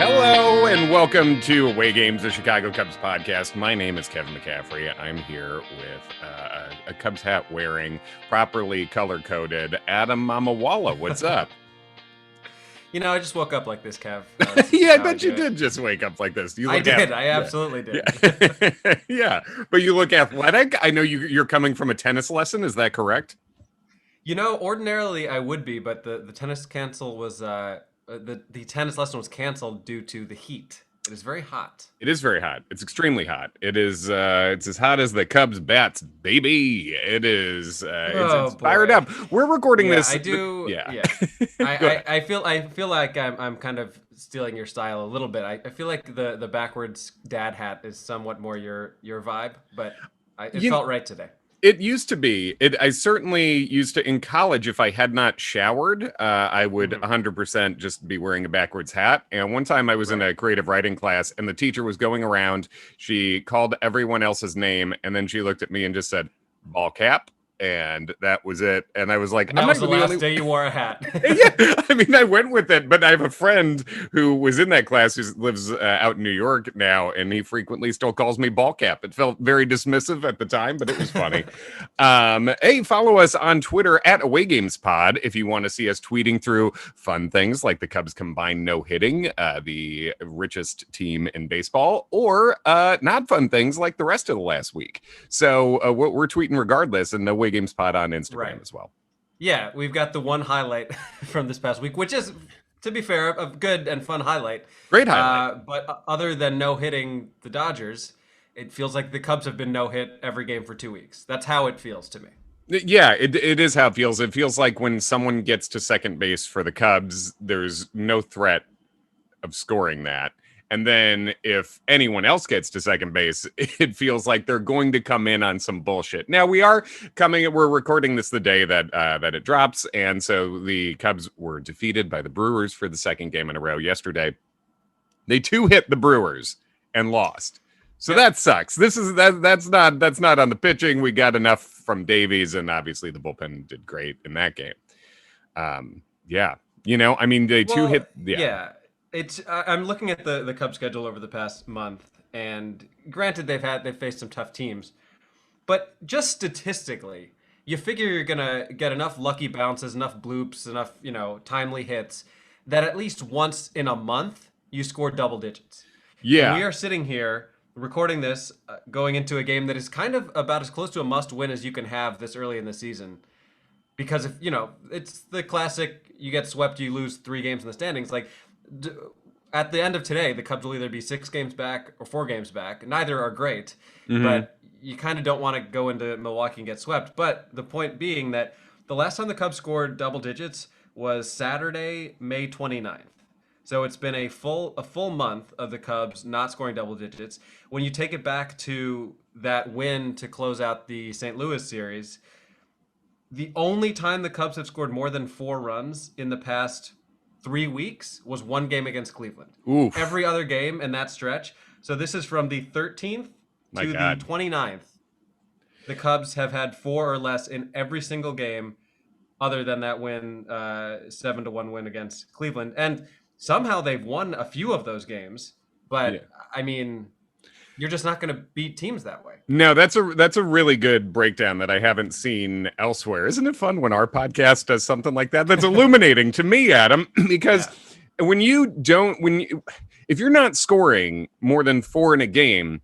Hello and welcome to Away Games, the Chicago Cubs podcast. My name is Kevin McCaffrey. I'm here with a Cubs hat wearing, properly color-coded Adam Mamawala. What's up? You know, I just woke up like this, Kev. Yeah, I bet you did just wake up like this. I did. I absolutely did. Yeah. Yeah, but you look athletic. I know you're coming from a tennis lesson. Is that correct? You know, ordinarily I would be, but the tennis cancel was the tennis lesson was canceled due to the heat. It is very hot. It is very hot. It's extremely hot. It is. It's as hot as the Cubs bats, baby. It is. It's fired up. We're recording this. I do. Yeah. I feel like I'm kind of stealing your style a little bit. I feel like the backwards dad hat is somewhat more your vibe, but it felt right today. It used to be. I certainly used to in college. If I had not showered, I would 100% just be wearing a backwards hat. And one time I was in a creative writing class and the teacher was going around. She called everyone else's name and then she looked at me and just said, "Ball cap." And that was it. And I was like, that was the last day you wore a hat. Yeah, I mean, I went with it. But I have a friend who was in that class who lives out in New York now, and he frequently still calls me ball cap. It felt very dismissive at the time, but it was funny. Hey, follow us on Twitter at Away Games Pod if you want to see us tweeting through fun things like the Cubs combined no-hitting, the richest team in baseball, or not fun things like the rest of the last week. So we're tweeting regardless, and Away Games Pod on Instagram as well. Yeah, we've got the one highlight from this past week, which is, to be fair, a good and fun highlight. Great highlight. But other than no-hitting the Dodgers, it feels like the Cubs have been no-hit every game for 2 weeks. That's how it feels to me. Yeah, it is how it feels. It feels like when someone gets to second base for the Cubs, there's no threat of scoring that. And then if anyone else gets to second base, it feels like they're going to come in on some bullshit. Now we're recording this the day that it drops. And so the Cubs were defeated by the Brewers for the second game in a row yesterday. They hit the Brewers and lost. So that sucks. That's not on the pitching. We got enough from Davies, and obviously the bullpen did great in that game. Yeah. You know, I mean, they hit. Yeah. I'm looking at the Cubs schedule over the past month, and granted they've faced some tough teams, but just statistically, you figure you're gonna get enough lucky bounces, enough bloops, enough timely hits that at least once in a month you score double digits. Yeah, and we are sitting here recording this, going into a game that is kind of about as close to a must-win as you can have this early in the season, because if it's the classic: you get swept, you lose 3 games in the standings, like. At the end of today, the Cubs will either be 6 games back or 4 games back. Neither are great, but you kind of don't want to go into Milwaukee and get swept. But the point being that the last time the Cubs scored double digits was Saturday, May 29th. So it's been a full month of the Cubs not scoring double digits. When you take it back to that win to close out the St. Louis series, the only time the Cubs have scored more than 4 runs in the past 3 weeks was 1 game against Cleveland. Oof. Every other game in that stretch. So this is from the 13th to the 29th. The Cubs have had 4 or less in every single game other than that win, 7-1 win against Cleveland. And somehow they've won a few of those games. But, I mean, you're just not going to beat teams that way. No, that's a really good breakdown that I haven't seen elsewhere. Isn't it fun when our podcast does something like that? That's illuminating to me, Adam, because if you're not scoring more than 4 in a game,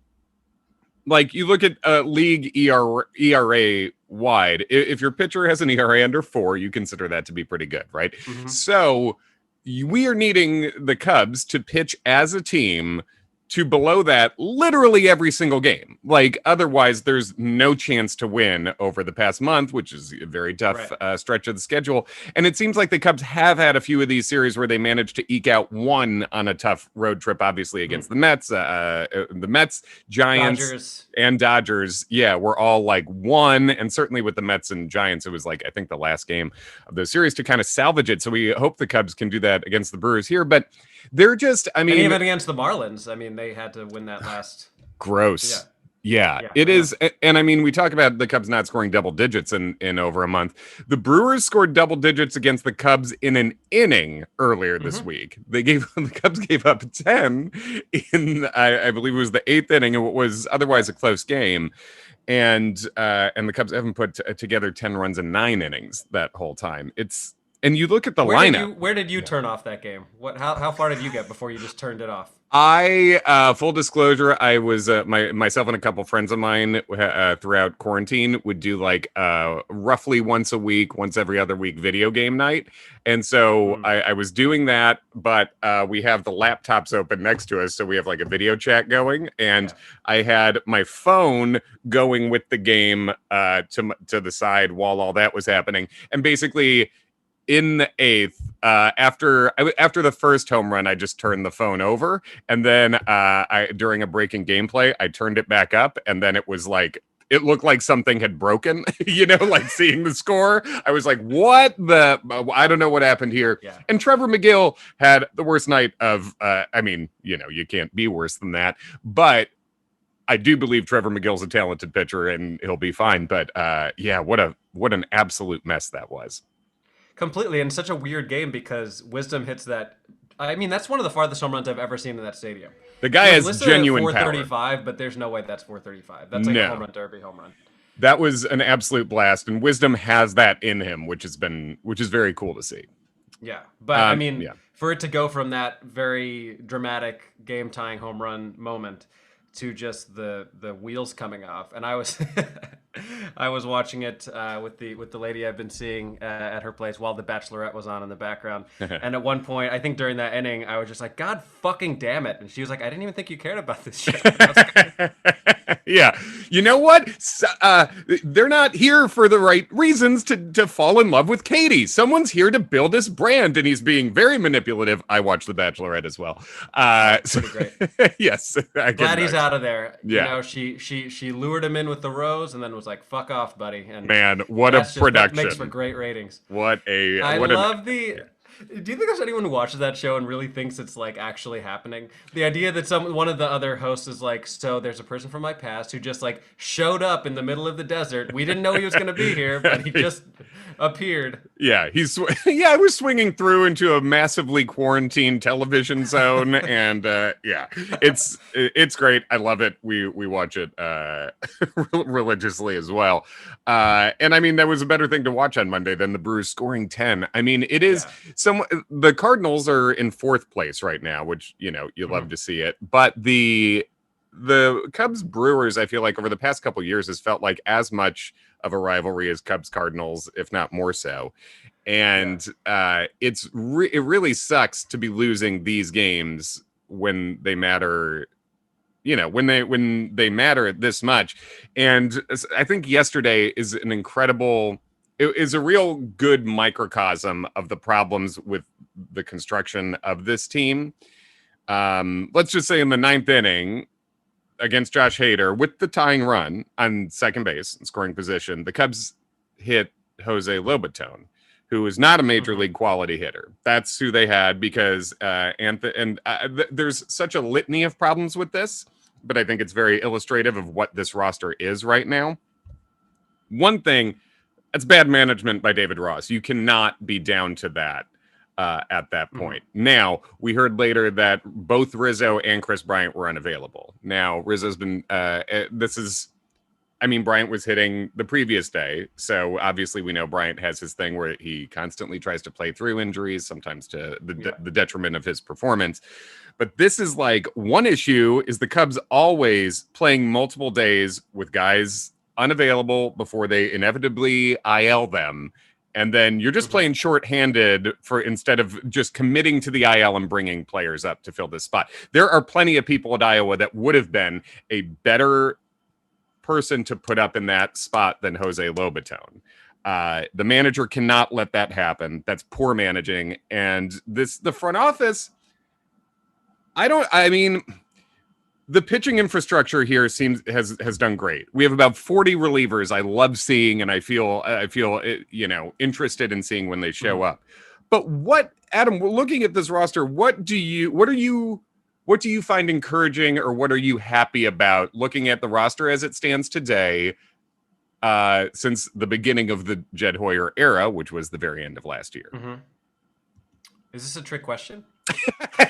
like you look at league ERA wide, if your pitcher has an ERA under 4, you consider that to be pretty good, right? Mm-hmm. So we are needing the Cubs to pitch as a team to below that literally every single game. Like, otherwise, there's no chance to win over the past month, which is a very tough stretch of the schedule. And it seems like the Cubs have had a few of these series where they managed to eke out one on a tough road trip, obviously, against the Mets, Giants, and Dodgers. Yeah, we're all like one. And certainly with the Mets and Giants, it was like, I think, the last game of the series to kind of salvage it. So we hope the Cubs can do that against the Brewers here. But they're just, I mean, and even against the Marlins, I mean, they had to win that last. Gross. Yeah, Yeah, it I know. is. And I mean, we talk about the Cubs not scoring double digits in over a month. The Brewers scored double digits against the Cubs in an inning earlier this Hmm. week. The Cubs gave up 10 in I believe it was the eighth inning, and what was Yeah. otherwise a close game. And the Cubs haven't put together 10 runs in 9 innings that whole time. And you look at the lineup. Where did you Yeah. turn off that game? How far did you get before you just turned it off? Full disclosure, I was myself and a couple friends of mine throughout quarantine would do like roughly once a week, once every other week video game night. And so Mm, I was doing that, but we have the laptops open next to us. So we have like a video chat going. And yeah. I had my phone going with the game to the side while all that was happening. And basically, in the eighth, after the first home run, I just turned the phone over, and then I during a breaking gameplay, I turned it back up, and then it was like it looked like something had broken. Like seeing the score, I was like, "What the? I don't know what happened here." Yeah. And Trevor McGill had the worst night of. I mean, you can't be worse than that, but. I do believe Trevor McGill's a talented pitcher and he'll be fine. But yeah, what an absolute mess that was. Completely, and such a weird game because Wisdom hits that. I mean, that's one of the farthest home runs I've ever seen in that stadium. The guy It was has listed at genuine power. 435, but there's no way that's 435. That's like a home No, run derby home run. that was an absolute blast, and Wisdom has that in him, which is very cool to see. Yeah, but I mean, Yeah. for it to go from that very dramatic game tying home run moment to just the wheels coming off, and I was I was watching it with the lady I've been seeing at her place while The Bachelorette was on in the background, and at one point, I think during that inning, I was just like, God fucking damn it, and she was like, I didn't even think you cared about this shit. And I was like, Yeah, you know what? They're not here for the right reasons to fall in love with Katie. Someone's here to build his brand, and he's being very manipulative. I watched The Bachelorette as well. So, pretty great. yes, I Glad he's out of there. Yeah. You know, she lured him in with the rose and then was like, "Fuck off, buddy." And Man, what a that production! makes for great ratings. What a I what love an the. Do you think there's anyone who watches that show and really thinks it's like actually happening? The idea that one of the other hosts is like, so there's a person from my past who just like showed up in the middle of the desert. We didn't know he was going to be here, but he just appeared. Yeah, I was swinging through into a massively quarantined television zone, and yeah, it's great. I love it. We watch it religiously as well. And I mean, that was a better thing to watch on Monday than the Brewers scoring 10. I mean, it is the Cardinals are in fourth place right now, which you love to see it, but the Cubs Brewers, I feel like over the past couple years has felt like as much of a rivalry as Cubs Cardinals, if not more so. And it really sucks to be losing these games when they matter, when they matter this much. And I think yesterday is it is a real good microcosm of the problems with the construction of this team. Let's just say in the ninth inning, against Josh Hader with the tying run on second base and scoring position, the Cubs hit Jose Lobaton, who is not a major league quality hitter. That's who they had because there's such a litany of problems with this, but I think it's very illustrative of what this roster is right now. One thing, that's bad management by David Ross. You cannot be down to that. At that point. Now, we heard later that both Rizzo and Chris Bryant were unavailable. Now, Rizzo's been, Bryant was hitting the previous day. So obviously we know Bryant has his thing where he constantly tries to play through injuries, sometimes to the detriment of his performance. But this is like one issue is the Cubs always playing multiple days with guys unavailable before they inevitably IL them. And then you're just playing shorthanded instead of just committing to the IL and bringing players up to fill this spot. There are plenty of people at Iowa that would have been a better person to put up in that spot than Jose Lobaton. The manager cannot let that happen. That's poor managing. And the front office, the pitching infrastructure here has done great. We have about 40 relievers I love seeing, and I feel interested in seeing when they show up. But Adam, looking at this roster, what what do you find encouraging, or what are you happy about looking at the roster as it stands today, since the beginning of the Jed Hoyer era, which was the very end of last year? Mm-hmm. Is this a trick question?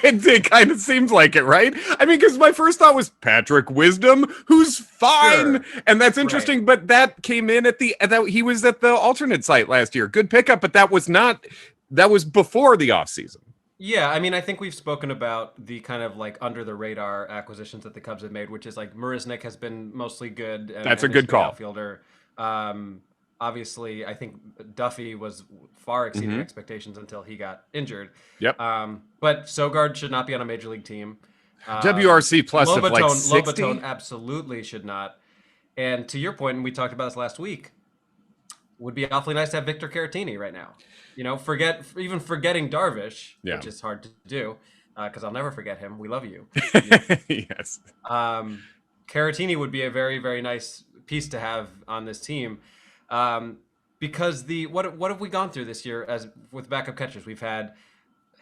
It kind of seems like it, right? I mean, because my first thought was Patrick Wisdom, who's fine, Sure. and that's interesting. Right. But that came in at he was at the alternate site last year. Good pickup, but that was before the offseason. Yeah, I mean, I think we've spoken about the kind of like under the radar acquisitions that the Cubs have made, which is like Marisnick has been mostly good. That's and a good call. Outfielder. Obviously, I think Duffy was far exceeding expectations until he got injured. Yep. But Sogard should not be on a major league team. WRC plus of like 60? Lobatone absolutely should not. And to your point, and we talked about this last week, would be awfully nice to have Victor Caratini right now. You know, forgetting Darvish, which is hard to do, because I'll never forget him. We love you. Yes. Caratini would be a very, very nice piece to have on this team, because what have we gone through this year with backup catchers? We've had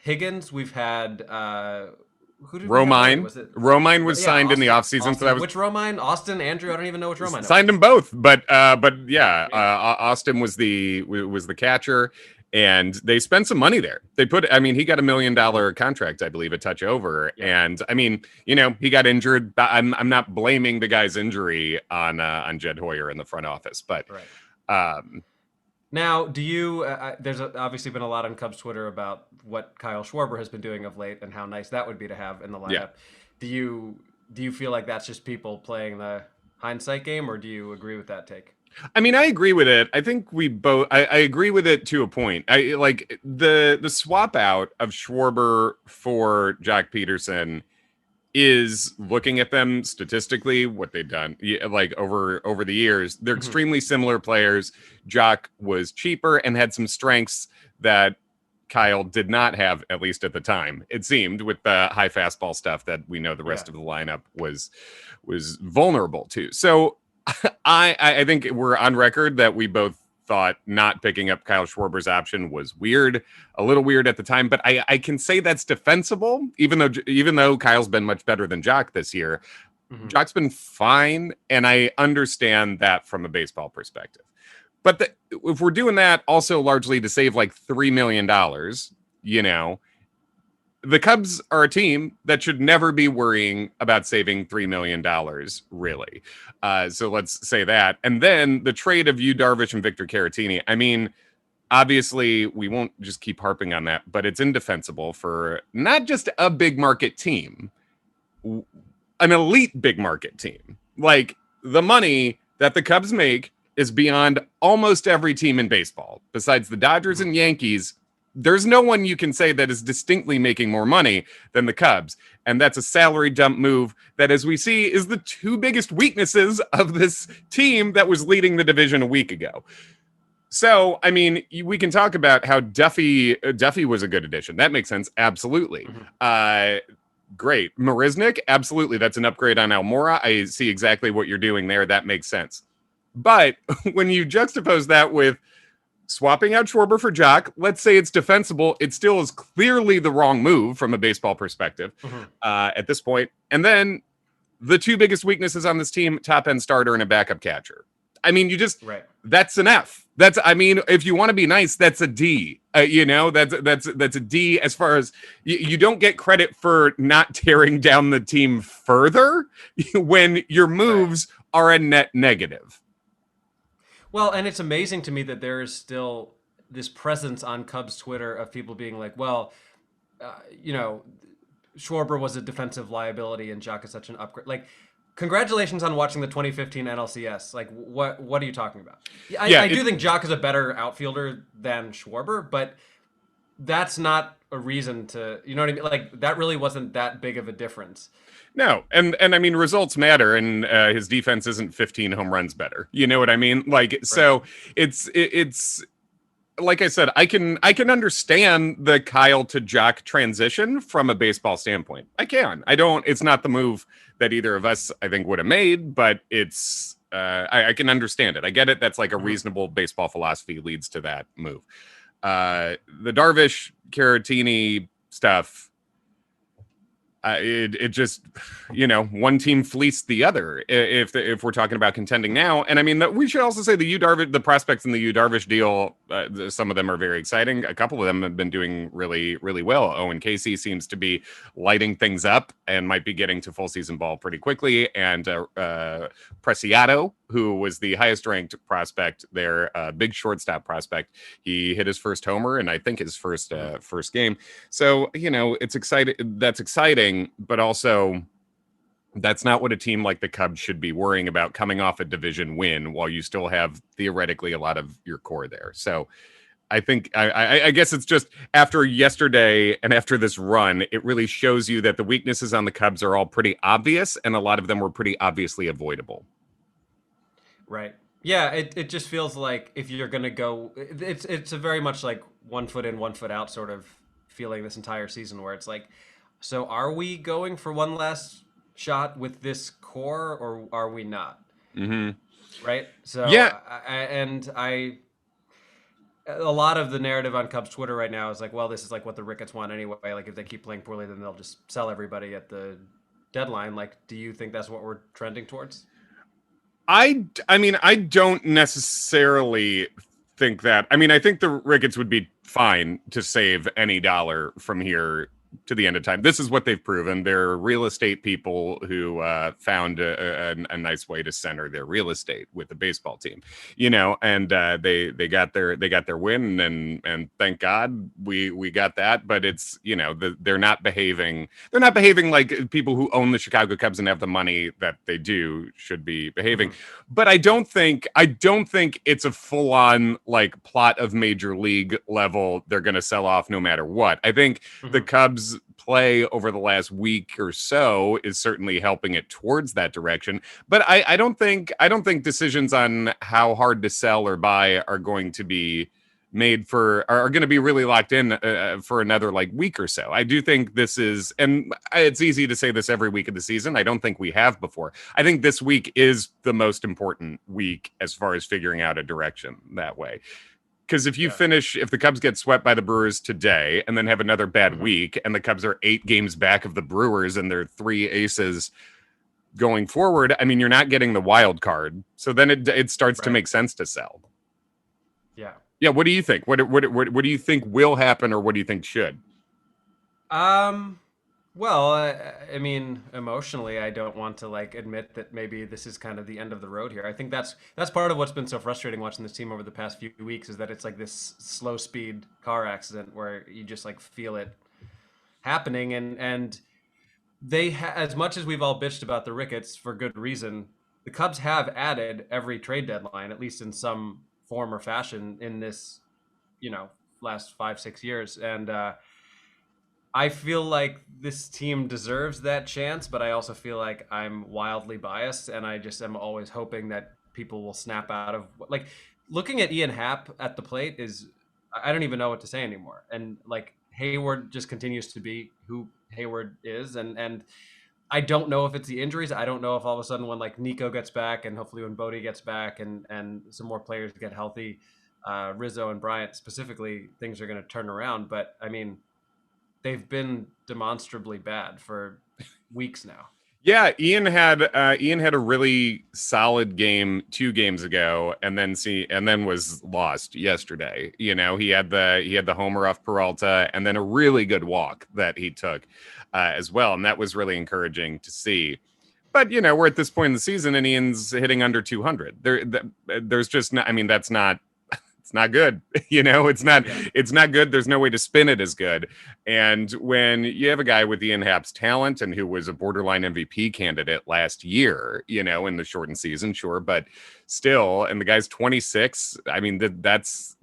Higgins, we've had Romine. Romine was signed in the offseason. So that was which Romine? Austin, Andrew? I don't even know which Romine. Signed them both, but Austin was the catcher. And they spent some money there. He got a $1 million contract, I believe, a touch over. Yeah. And I mean, he got injured. I'm not blaming the guy's injury on Jed Hoyer in the front office, but right. Now, do you? There's obviously been a lot on Cubs Twitter about what Kyle Schwarber has been doing of late and how nice that would be to have in the lineup. Yeah. Do you feel like that's just people playing the hindsight game, or do you agree with that take? I mean, I agree with it. I think we both. I agree with it to a point. I like the swap out of Schwarber for Jock Peterson is, looking at them statistically, what they've done like over the years. They're extremely similar players. Jock was cheaper and had some strengths that Kyle did not have, at least at the time, it seemed, with the high fastball stuff that we know the rest of the lineup was vulnerable to. So I think we're on record that we both thought not picking up Kyle Schwarber's option was a little weird at the time, but I can say that's defensible, even though Kyle's been much better than Jock this year. Jock's been fine, and I understand that from a baseball perspective. But if we're doing that also largely to save like $3 million, the Cubs are a team that should never be worrying about saving $3 million, really. So let's say that. And then the trade of Yu Darvish and Victor Caratini. I mean, obviously, we won't just keep harping on that, but it's indefensible for not just a big market team, an elite big market team. Like, the money that the Cubs make is beyond almost every team in baseball. Besides the Dodgers and Yankees, there's no one you can say that is distinctly making more money than the Cubs. And that's a salary dump move that, as we see, is the two biggest weaknesses of this team that was leading the division a week ago. So, I mean, we can talk about how Duffy was a good addition. That makes sense. Absolutely. Great. Marisnick, absolutely. That's an upgrade on Almora. I see exactly what you're doing there. That makes sense. But when you juxtapose that with swapping out Schwarber for Jock, let's say it's defensible. It still is clearly the wrong move from a baseball perspective at this point. And then the two biggest weaknesses on this team, top end starter and a backup catcher. I mean, that's an F. If you want to be nice, that's a D. That's a D as far as you don't get credit for not tearing down the team further when your moves are a net negative. Well, and it's amazing to me that there is still this presence on Cubs Twitter of people being like, well, Schwarber was a defensive liability and Jock is such an upgrade. Like, congratulations on watching the 2015 NLCS. Like, what are you talking about? I do think Jock is a better outfielder than Schwarber, but that's not a reason to, you know what I mean? Like, that really wasn't that big of a difference. No, and I mean, results matter, and his defense isn't 15 home runs better. You know what I mean? Like, so it's like I said, I can understand the Kyle to Jock transition from a baseball standpoint. It's not the move that either of us, I think, would have made, but it's I can understand it. I get it. That's like a reasonable baseball philosophy leads to that move. The Darvish Caratini stuff, it just, one team fleeced the other if we're talking about contending now. And I mean, we should also say the prospects in the Darvish deal, some of them are very exciting. A couple of them have been doing really, really well. Owen Casey seems to be lighting things up and might be getting to full season ball pretty quickly. And Preciado, who was the highest ranked prospect there, big shortstop prospect, he hit his first homer and I think his first game. So, it's exciting. That's exciting, but also that's not what a team like the Cubs should be worrying about, coming off a division win while you still have theoretically a lot of your core there. So I think I guess it's just after yesterday and after this run, it really shows you that the weaknesses on the Cubs are all pretty obvious, and a lot of them were pretty obviously avoidable. Right. Yeah, it just feels like if you're going to go, it's a very much like 1 foot in, 1 foot out sort of feeling this entire season, where it's like, so are we going for one last shot with this core, or are we not? Mm-hmm. Right. So yeah, a lot of the narrative on Cubs Twitter right now is like, well, this is like what the Ricketts want anyway. Like if they keep playing poorly, then they'll just sell everybody at the deadline. Like, do you think that's what we're trending towards? I mean, I don't necessarily think that. I mean, I think the Ricketts would be fine to save any dollar from here to the end of time. This is what they've proven. They're real estate people who found a nice way to center their real estate with the baseball team, and they got their win, and thank God we got that. But it's they're not behaving like people who own the Chicago Cubs and have the money that they do should be behaving. Mm-hmm. But I don't think it's a full on like plot of major league level. They're going to sell off no matter what. I think the Cubs play over the last week or so is certainly helping it towards that direction. But I don't think decisions on how hard to sell or buy are going to be are going to be really locked in for another like week or so. I do think this is, and it's easy to say this every week of the season. I don't think we have before. I think this week is the most important week as far as figuring out a direction that way. Because if the Cubs get swept by the Brewers today and then have another bad week, and the Cubs are 8 games back of the Brewers and they're 3 aces going forward, I mean, you're not getting the wild card. So then it starts to make sense to sell. Yeah. Yeah. What do you think? What do you think will happen, or what do you think should? Well, I mean, emotionally, I don't want to like admit that maybe this is kind of the end of the road here. I think that's part of what's been so frustrating watching this team over the past few weeks, is that it's like this slow speed car accident where you just like feel it happening, and they as much as we've all bitched about the Ricketts for good reason, the Cubs have added every trade deadline, at least in some form or fashion, in this last 5-6 years, and I feel like this team deserves that chance, but I also feel like I'm wildly biased, and I just am always hoping that people will snap out of like looking at Ian Happ at the plate is, I don't even know what to say anymore. And like Hayward just continues to be who Hayward is, and I don't know if it's the injuries. I don't know if all of a sudden when like Nico gets back, and hopefully when Bodie gets back, and some more players get healthy, Rizzo and Bryant specifically, things are going to turn around. But I mean, they've been demonstrably bad for weeks now. Yeah, Ian had a really solid game 2 games ago, and then was lost yesterday. He had the homer off Peralta, and then a really good walk that he took as well, and that was really encouraging to see. But we're at this point in the season, and Ian's hitting under 200. There's just not. I mean, that's not. It's not good. It's not good. There's no way to spin it as good. And when you have a guy with Ian Happ's talent, and who was a borderline MVP candidate last year, in the shortened season, sure, but still, and the guy's 26, I mean, that's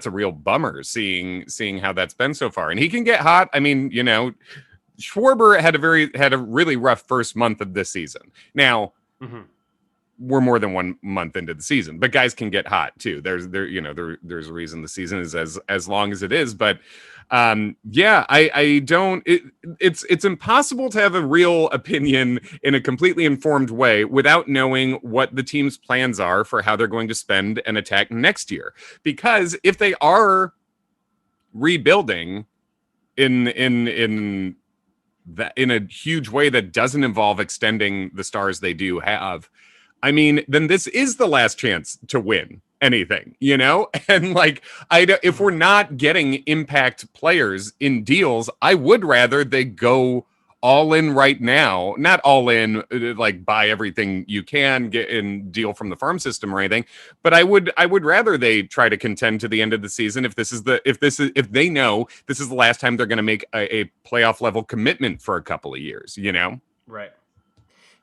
a real bummer seeing how that's been so far. And he can get hot. I mean, Schwarber had a really rough first month of this season. Now, we're more than 1 month into the season, but guys can get hot too. There's a reason the season is as long as it is. But I don't. It's impossible to have a real opinion in a completely informed way without knowing what the team's plans are for how they're going to spend and attack next year. Because if they are rebuilding in that in a huge way that doesn't involve extending the stars they do have, I mean, then this is the last chance to win anything, you know? And like, if we're not getting impact players in deals, I would rather they go all in right now, not all in, like buy everything you can get in deal from the farm system or anything. But I would rather they try to contend to the end of the season if they know this is the last time they're going to make a playoff level commitment for a couple of years, you know? Right.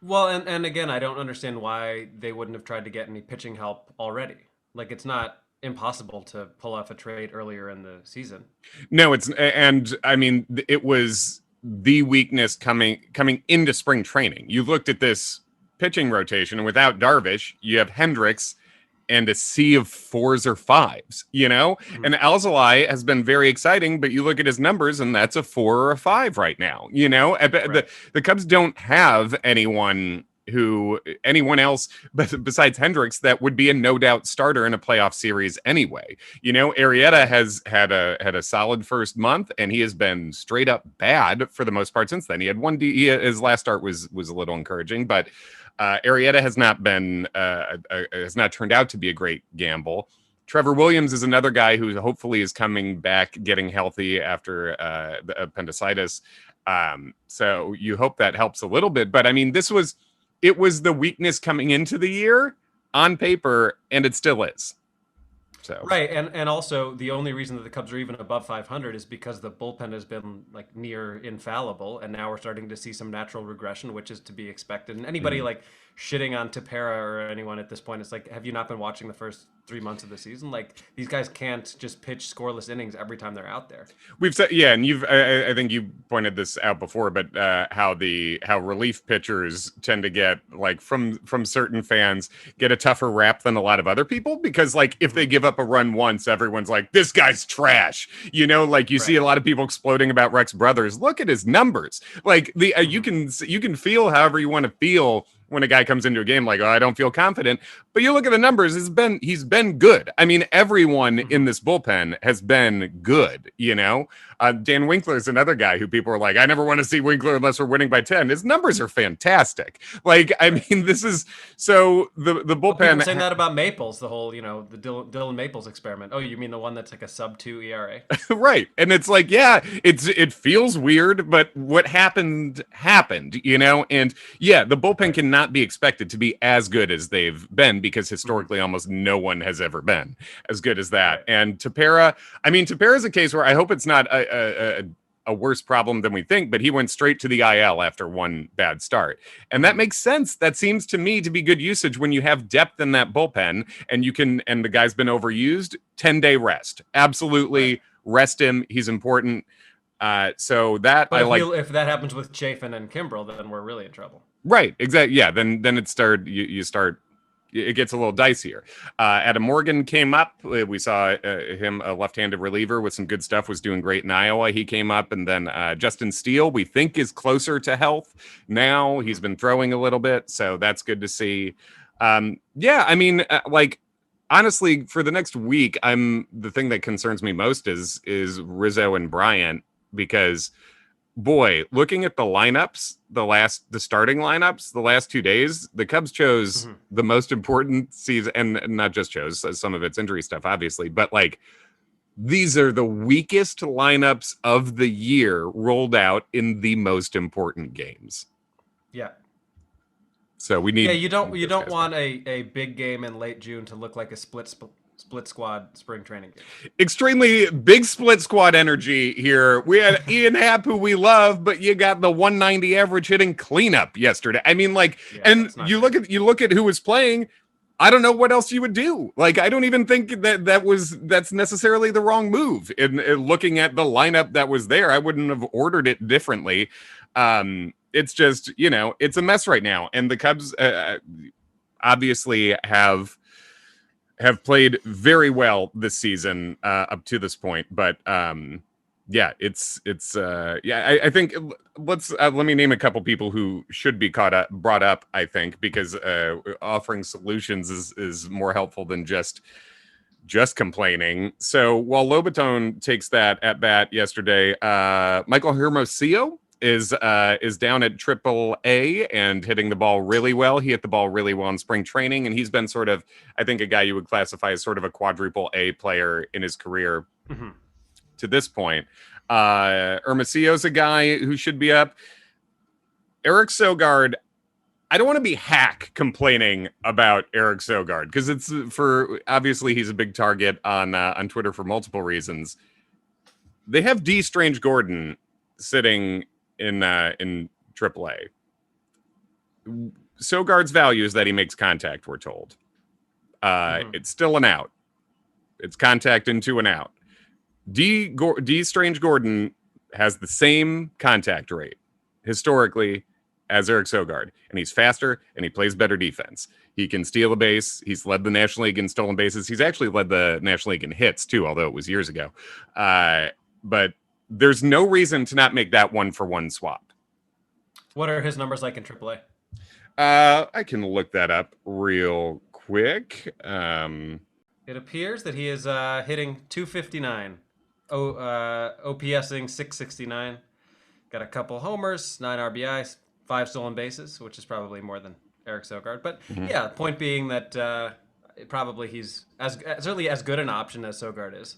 Well, and again, I don't understand why they wouldn't have tried to get any pitching help already. Like, it's not impossible to pull off a trade earlier in the season. No, and I mean, it was the weakness coming into spring training. You looked at this pitching rotation, and without Darvish, you have Hendricks and a sea of 4s or 5s, you know? Mm-hmm. And Alzolay has been very exciting, but you look at his numbers, and that's a 4 or a 5 right now, you know? Right. The Cubs don't have anyone else besides Hendricks that would be a no doubt starter in a playoff series anyway. You know, Arrieta has had a solid first month, and he has been straight up bad for the most part since then. He had his last start was a little encouraging, but Arrieta has not turned out to be a great gamble. Trevor Williams is another guy who hopefully is coming back, getting healthy after the appendicitis. So you hope that helps a little bit. But I mean, it was the weakness coming into the year on paper, and it still is. So right, and also the only reason that the Cubs are even above 500 is because the bullpen has been like near infallible, and now we're starting to see some natural regression, which is to be expected. And anybody like shitting on Tepera or anyone at this point, it's like, have you not been watching the first 3 months of the season? Like, these guys can't just pitch scoreless innings every time they're out there. We've said, yeah, and I think you pointed this out before, but how relief pitchers tend to get, like, from certain fans, get a tougher rap than a lot of other people, because like if they give up a run once, everyone's like, this guy's trash, you know? Like, you see a lot of people exploding about Rex Brothers. Look at his numbers. Like, you can feel however you want to feel when a guy comes into a game like, oh, I don't feel confident. But you look at the numbers, he's been good. I mean, everyone in this bullpen has been good, you know? Dan Winkler is another guy who people are like, I never want to see Winkler unless we're winning by 10. His numbers are fantastic. Like, I mean, this is so the bullpen. Well, saying that about Maples, the whole, you know, the Dylan Maples experiment. Oh, you mean the one that's like a sub-2 ERA? Right. And it's like, yeah, it feels weird, but what happened, you know? And yeah, the bullpen cannot be expected to be as good as they've been, because historically almost no one has ever been as good as that. Right. And Tepera is a case where I hope it's not a worse problem than we think, but he went straight to the IL after one bad start. And that makes sense. That seems to me to be good usage when you have depth in that bullpen, and the guy's been overused. 10-day rest. Absolutely. Rest him. He's important. So that but if that happens with Chafin and Kimbrel, then we're really in trouble. Right. Exactly. Yeah. Then you start. It gets a little dicier. Adam Morgan came up. We saw him, a left-handed reliever with some good stuff, was doing great in Iowa. He came up, and then Justin Steele, we think, is closer to health now. He's been throwing a little bit, so that's good to see. Yeah, I mean, like, honestly, for the next week, the thing that concerns me most is Rizzo and Bryant, because boy, looking at the lineups, the starting lineups, the last 2 days, the Cubs chose the most important season, and not just chose, some of it's injury stuff, obviously, but like, these are the weakest lineups of the year rolled out in the most important games. Yeah. So we need. Yeah, you don't want a big game in late June to look like a split squad spring training game. Extremely big split squad energy here. We had Ian Happ, who we love, but you got the 190 average hitting cleanup yesterday. I mean, like, yeah, and you look at who was playing. I don't know what else you would do. Like, I don't even think that's necessarily the wrong move. In looking at the lineup that was there, I wouldn't have ordered it differently. It's just, you know, it's a mess right now, and the Cubs obviously have played very well this season up to this point, but yeah, I think let me name a couple people who should be brought up, I think, because offering solutions is more helpful than just complaining. So while Lobaton takes that at bat yesterday, Michael Hermosillo is down at AAA and hitting the ball really well. He hit the ball really well in spring training, and he's been sort of, I think, a guy you would classify as sort of a quadruple A player in his career to this point. Hermosillo's a guy who should be up. Eric Sogard, I don't want to be hack complaining about Eric Sogard because it's obviously he's a big target on Twitter for multiple reasons. They have D. Strange Gordon sitting in AAA. Sogard's value is that he makes contact, we're told. It's still an out. It's contact into an out. D. Strange Gordon has the same contact rate historically as Eric Sogard, and he's faster and he plays better defense. He can steal a base. He's led the National League in stolen bases. He's actually led the National League in hits too, although it was years ago. But there's no reason to not make that 1-for-1 swap. What are his numbers like in AAA? I can look that up real quick. It appears that he is hitting .259, OPSing .669. Got a couple homers, 9 RBIs, 5 stolen bases, which is probably more than Eric Sogard. But yeah, point being that probably he's certainly as good an option as Sogard is.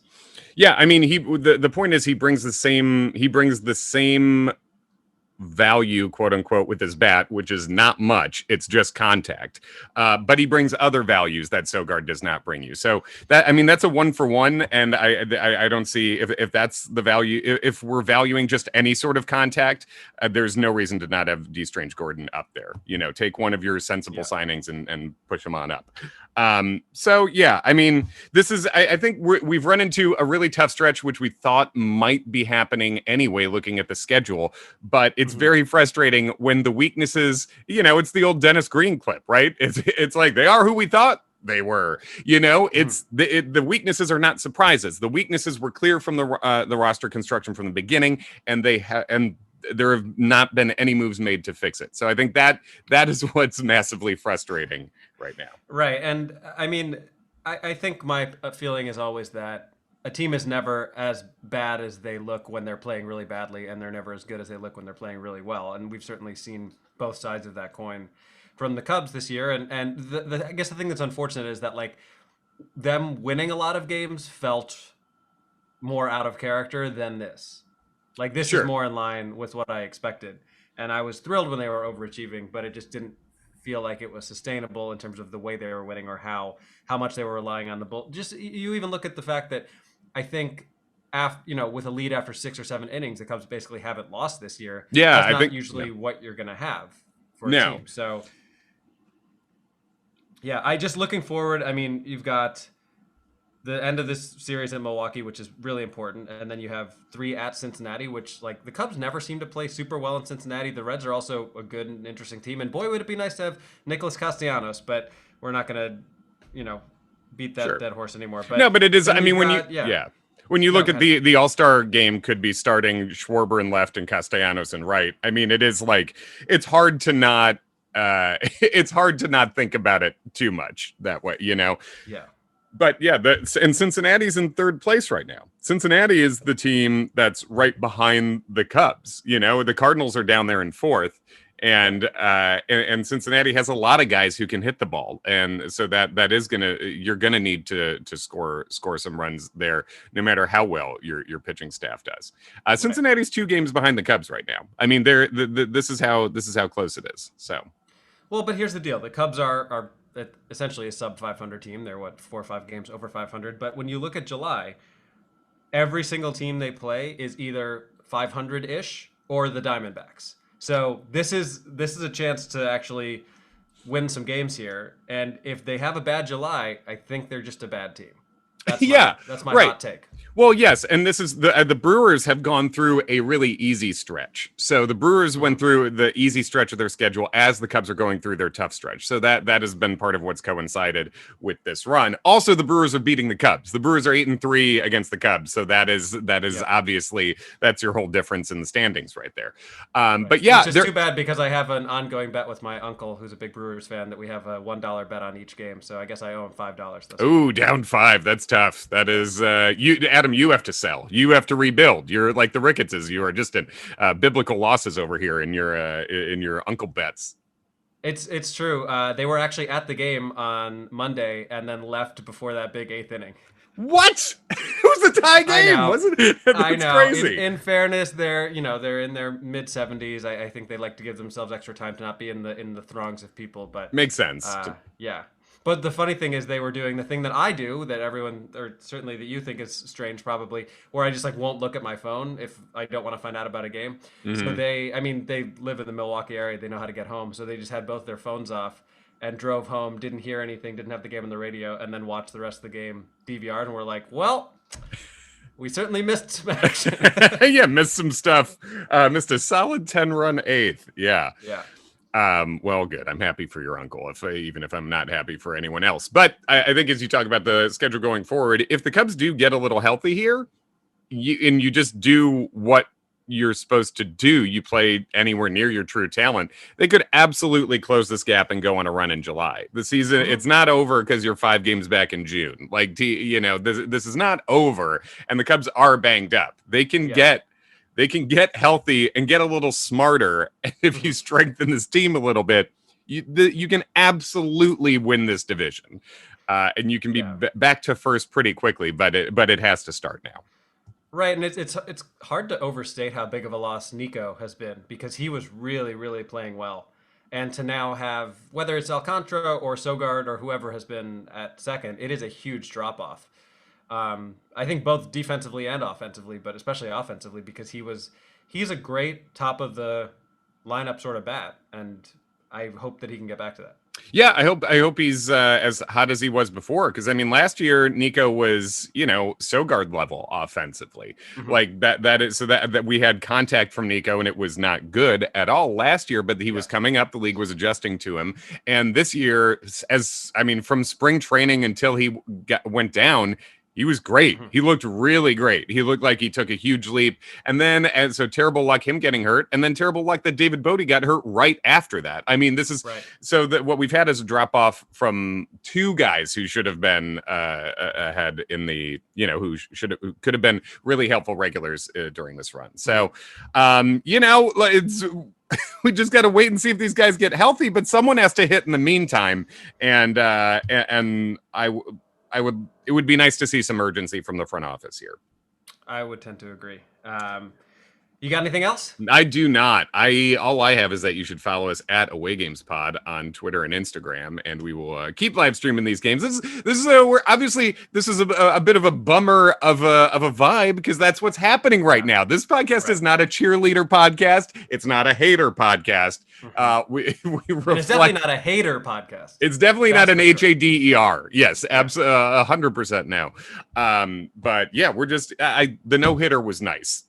Yeah, I mean, the point is he brings the same value, quote unquote, with his bat, which is not much. It's just contact. But he brings other values that Sogard does not bring you. So that's a 1-for-1. And I don't see if that's the value. If we're valuing just any sort of contact, there's no reason to not have D. Strange Gordon up there. Take one of your sensible signings and push him on up. So yeah, I mean, this is, I think we've run into a really tough stretch, which we thought might be happening anyway, looking at the schedule, but it's very frustrating when the weaknesses, it's the old Dennis Green clip, right? It's like, they are who we thought they were, it's the weaknesses are not surprises. The weaknesses were clear from the roster construction from the beginning, and there have not been any moves made to fix it. So I think that is what's massively frustrating right now. Right. And I mean, I think my feeling is always that a team is never as bad as they look when they're playing really badly, and they're never as good as they look when they're playing really well. And we've certainly seen both sides of that coin from the Cubs this year. And I guess the thing that's unfortunate is that, like, them winning a lot of games felt more out of character than this. Like, this is more in line with what I expected. And I was thrilled when they were overachieving, but it just didn't feel like it was sustainable in terms of the way they were winning or how much they were relying on the bull. Just, you even look at the fact that I think, with a lead after 6 or 7 innings, the Cubs basically haven't lost this year. Yeah, that's not usually what you're going to have for a team. So, yeah, I just looking forward. I mean, you've got the end of this series at Milwaukee, which is really important, and then you have 3 at Cincinnati, which, like, the Cubs never seem to play super well in Cincinnati. The Reds are also a good and interesting team, and boy, would it be nice to have Nicholas Castellanos, but we're not going to, beat that dead horse anymore. But no, but it is. I mean, when you look at the All-Star game, could be starting Schwarber in left and Castellanos in right. I mean, it is like it's hard to not think about it too much that way, Yeah. But yeah, and Cincinnati's in 3rd place right now. Cincinnati is the team that's right behind the Cubs. The Cardinals are down there in 4th. And Cincinnati has a lot of guys who can hit the ball, and so that is you're gonna need to score some runs there, no matter how well your pitching staff does. Cincinnati's 2 games behind the Cubs right now. I mean, this is how close it is. So, well, but here's the deal: the Cubs are essentially a sub 500 team. They're 4 or 5 games over 500. But when you look at July, every single team they play is either 500-ish or the Diamondbacks. So this is a chance to actually win some games here. And if they have a bad July, I think they're just a bad team. That's my hot take. Well, yes, and this is the Brewers have gone through a really easy stretch. So the Brewers went through the easy stretch of their schedule as the Cubs are going through their tough stretch. So that has been part of what's coincided with this run. Also, the Brewers are beating the Cubs. The Brewers are 8-3 against the Cubs. So that is obviously that's your whole difference in the standings right there. But yeah, it's just too bad because I have an ongoing bet with my uncle, who's a big Brewers fan, that we have a $1 bet on each game. So I guess I owe him $5. Ooh, down 5. That's tough. tough. That is, Adam, you have to sell. You have to rebuild. You're like the Rickettses. You are just in biblical losses over here in your uncle bets. It's true. They were actually at the game on Monday and then left before that big 8th inning. What? It was a tie game, wasn't it? That's I know. crazy. In fairness, they're in their mid 70s. I think they like to give themselves extra time to not be in the throngs of people. But makes sense. Yeah. But the funny thing is, they were doing the thing that I do, that everyone, or certainly that you think is strange, probably, where I just like won't look at my phone if I don't want to find out about a game. So they live in the Milwaukee area. They know how to get home, so they just had both their phones off and drove home, didn't hear anything, didn't have the game on the radio, and then watched the rest of the game DVR, and we're like, well, we certainly missed some action. Yeah, missed some stuff. Missed a solid 10-run 8th. Yeah. Well, good. I'm happy for your uncle, even if I'm not happy for anyone else. But I think as you talk about the schedule going forward, if the Cubs do get a little healthy here, you just do what you're supposed to do, you play anywhere near your true talent, they could absolutely close this gap and go on a run in July. The season, it's not over because you're 5 games back in June. Like, this is not over, and the Cubs are banged up. They can get healthy and get a little smarter. And if you strengthen this team a little bit, you can absolutely win this division. And you can be back to first pretty quickly, but it has to start now. Right, and it's hard to overstate how big of a loss Nico has been, because he was really, really playing well. And to now have, whether it's Alcantara or Sogard or whoever has been at second, it is a huge drop-off. I think both defensively and offensively, but especially offensively, because he's a great top of the lineup sort of bat, and I hope that he can get back to that. Yeah, I hope he's as hot as he was before, because I mean last year Nico was Sogard level offensively, like that is so that we had contact from Nico and it was not good at all last year, but he was coming up, the league was adjusting to him, and this year, from spring training until he went down, he was great. He looked really great. He looked like he took a huge leap. And so terrible luck him getting hurt. And then terrible luck that David Bodie got hurt right after that. I mean, this is so that what we've had is a drop off from 2 guys who should have been ahead in the, who could have been really helpful regulars during this run. So, we just got to wait and see if these guys get healthy, but someone has to hit in the meantime. And it would be nice to see some urgency from the front office here. I would tend to agree. You got anything else? I do not. All I have is that you should follow us at Away Games Pod on Twitter and Instagram, and we will keep live streaming these games. This is a bit of a bummer of a vibe, because that's what's happening right now. This podcast is not a cheerleader podcast. It's not a hater podcast. We reflect, it's definitely not a hater podcast. It's definitely not an HADER. Yes, absolutely, 100% now. But yeah, we're just the no hitter was nice.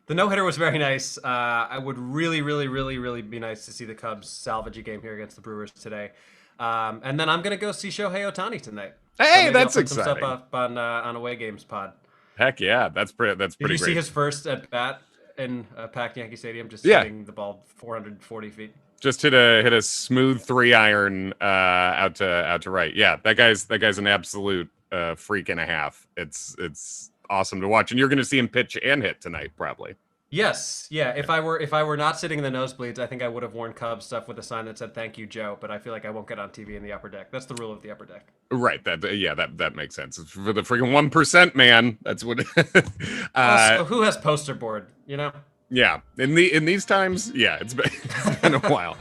The no-hitter was very nice. I would really, really, really, really be nice to see the Cubs salvage a game here against the Brewers today. And then I'm going to go see Shohei Ohtani tonight. Hey, so that's exciting. Some stuff up on Away Games Pod. Heck yeah, that's pretty Did you great. See his first at bat in packed Yankee Stadium, just hitting the ball 440 feet? Just hit a smooth 3-iron out to right. Yeah, that guy's an absolute freak and a half. It's awesome to watch, and you're going to see him pitch and hit tonight, probably. Yes, yeah. If I were not sitting in the nosebleeds, I think I would have worn Cubs stuff with a sign that said "Thank you, Joe." But I feel like I won't get on TV in the upper deck. That's the rule of the upper deck. Right. That makes sense. It's for the freaking 1%, man. That's what. So who has poster board? Yeah. In these times, yeah, it's been a while.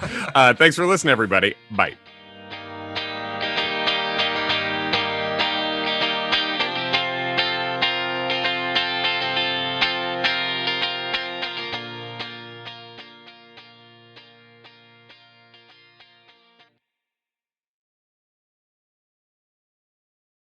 Thanks for listening, everybody. Bye.